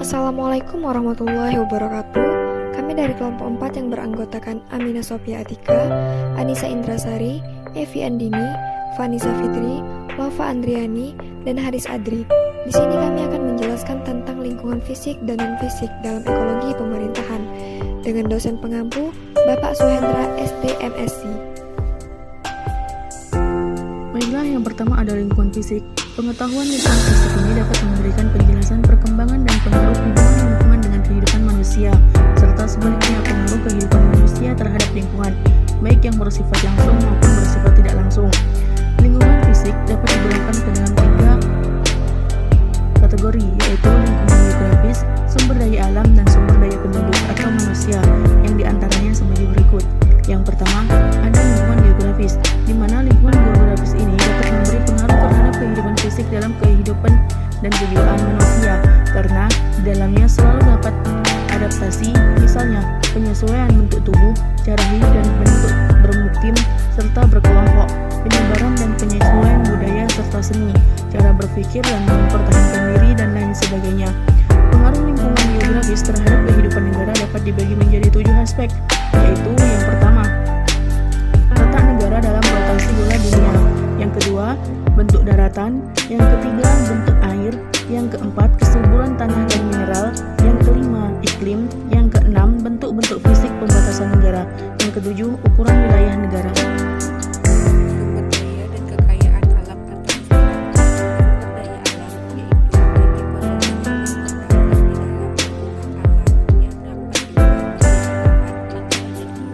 Assalamualaikum warahmatullahi wabarakatuh. Kami dari kelompok 4 yang beranggotakan Amina Sophia Atika, Anissa Indrasari, Evi Andini, Vanessa Fitri, Lova Andriani, dan Haris Adri. Di sini kami akan menjelaskan tentang lingkungan fisik dan non-fisik dalam ekologi pemerintahan dengan dosen pengampu Bapak Suhendra SDMSC. Baiklah, yang pertama ada lingkungan fisik. Pengetahuan lingkungan fisik ini dapat memberikan penjelasan perkembangan dan pengaruh hubungan lingkungan dengan kehidupan manusia, serta sebaliknya pengaruh kehidupan manusia terhadap lingkungan, baik yang bersifat langsung maupun bersifat tidak langsung. Lingkungan fisik dapat digolongkan ke dalam 3 kategori, yaitu lingkungan geografis, sumber daya alam, dan sumber daya penduduk atau manusia, yang diantaranya sebagai berikut. Yang pertama, ada lingkungan geografis, di mana lingkungan geografis ini dapat memberi pengaruh terhadap kehidupan fisik dalam kehidupan dan kejiwaan manusia, karena di dalamnya selalu dapat adaptasi, misalnya penyesuaian bentuk tubuh, cara hidup dan bentuk bermukim serta berkelompok, penyebaran dan penyesuaian budaya serta seni, cara berpikir dan mempertahankan diri, dan lain sebagainya. Pengaruh lingkungan geografis terhadap kehidupan negara dapat dibagi menjadi 7 aspek, yaitu yang pertama, letak negara dalam rotasi bola dunia. Yang kedua, bentuk daratan. Yang ketiga, bentuk air. Yang keempat, kesuburan tanah dan mineral. Yang kelima, iklim. Yang keenam, bentuk-bentuk fisik pembatasan negara. Yang ketujuh, ukuran wilayah negara. Sumber daya dan kekayaan alam atau sumber daya alam yaitu bagi potensi yang terdapat di dalam lingkungan alam yang dapat dimanfaatkan tanpa adanya kepentingan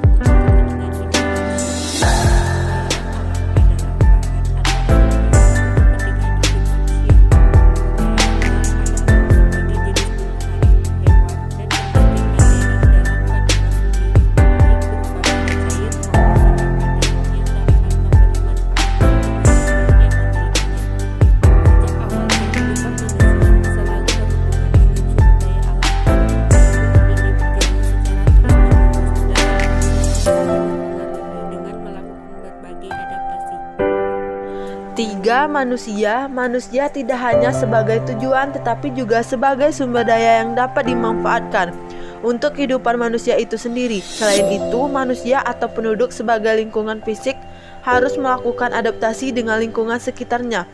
Tiga, manusia. Manusia tidak hanya sebagai tujuan tetapi juga sebagai sumber daya yang dapat dimanfaatkan untuk kehidupan manusia itu sendiri. Selain itu, manusia atau penduduk sebagai lingkungan fisik harus melakukan adaptasi dengan lingkungan sekitarnya.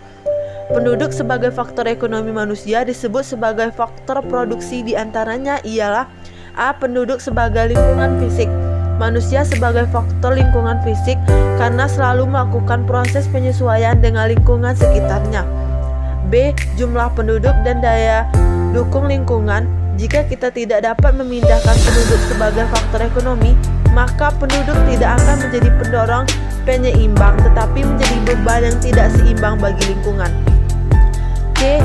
Penduduk sebagai faktor ekonomi manusia disebut sebagai faktor produksi, diantaranya ialah A. Penduduk sebagai lingkungan fisik. Manusia sebagai faktor lingkungan fisik karena selalu melakukan proses penyesuaian dengan lingkungan sekitarnya. B. Jumlah penduduk dan daya dukung lingkungan. Jika kita tidak dapat memindahkan penduduk sebagai faktor ekonomi, maka penduduk tidak akan menjadi pendorong penyeimbang, tetapi menjadi beban yang tidak seimbang bagi lingkungan. C.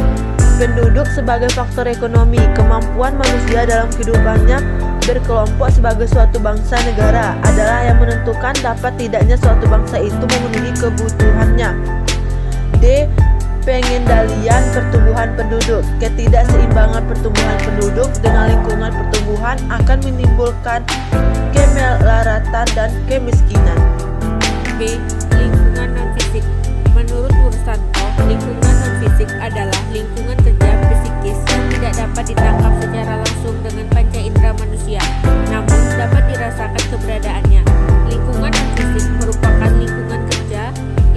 Penduduk sebagai faktor ekonomi. Kemampuan manusia dalam kehidupannya berkelompok sebagai suatu bangsa negara adalah yang menentukan dapat tidaknya suatu bangsa itu memenuhi kebutuhannya. D. Pengendalian pertumbuhan penduduk. Ketidakseimbangan pertumbuhan penduduk dengan lingkungan pertumbuhan akan menimbulkan kemelaratan dan kemiskinan. B. Lingkungan non-fisik. Menurut Wursanto, lingkungan non-fisik adalah lingkungan kerja psikis yang tidak dapat ditangkap secara langsung dengan panca indera manusia, namun dapat dirasakan keberadaannya. Lingkungan non-fisik merupakan lingkungan kerja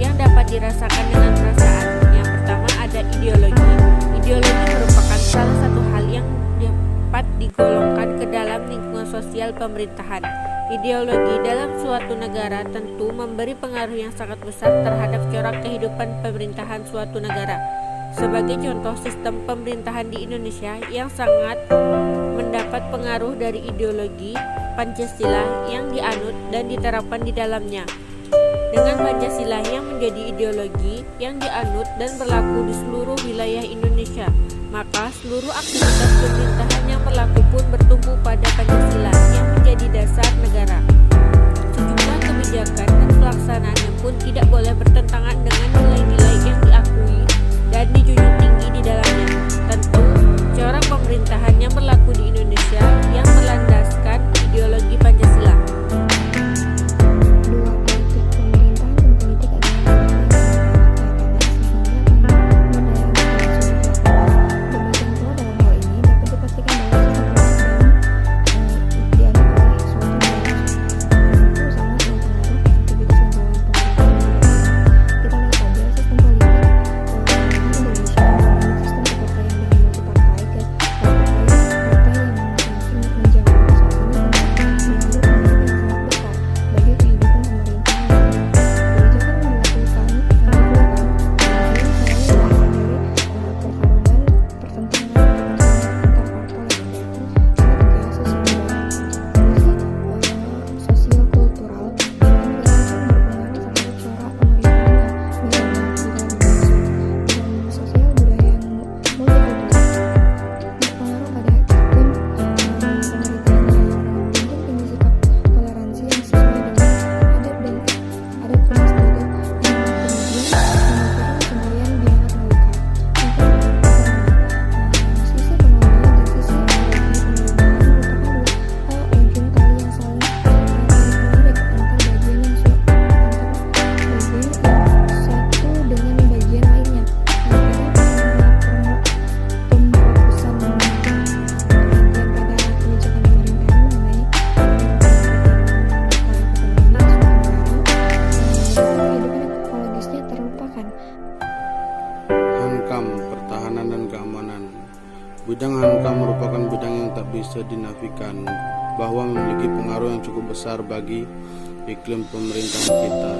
yang dapat dirasakan dengan perasaan. Yang pertama ada ideologi. Ideologi merupakan salah satu hal yang dapat digolongkan ke dalam lingkungan sosial pemerintahan. Ideologi dalam suatu negara tentu memberi pengaruh yang sangat besar terhadap corak kehidupan pemerintahan suatu negara. Sebagai contoh, sistem pemerintahan di Indonesia yang sangat mendapat pengaruh dari ideologi Pancasila yang dianut dan diterapkan di dalamnya. Dengan Pancasila yang menjadi ideologi yang dianut dan berlaku di seluruh wilayah Indonesia, maka seluruh aktivitas pemerintahan yang berlaku pun bertumbuh pada Pancasila yang menjadi dasar negara. Sejumlah kebijakan dan pelaksanaannya pun tidak boleh bertentangan dengan nilai-nilai yang diakui dan dijunjung tinggi di dalamnya. Tentu, corak pemerintahan yang berlaku di Indonesia yang berlandaskan ideologi Pancasila. Dua politik pemerintahan dan politik adalah dua hal yang erat kaitannya sehingga kami mendayangi sumber daya alam. Demikian pula dalam hal ini dapat dipastikan bisa dinafikan bahwa memiliki pengaruh yang cukup besar bagi iklim pemerintahan kita.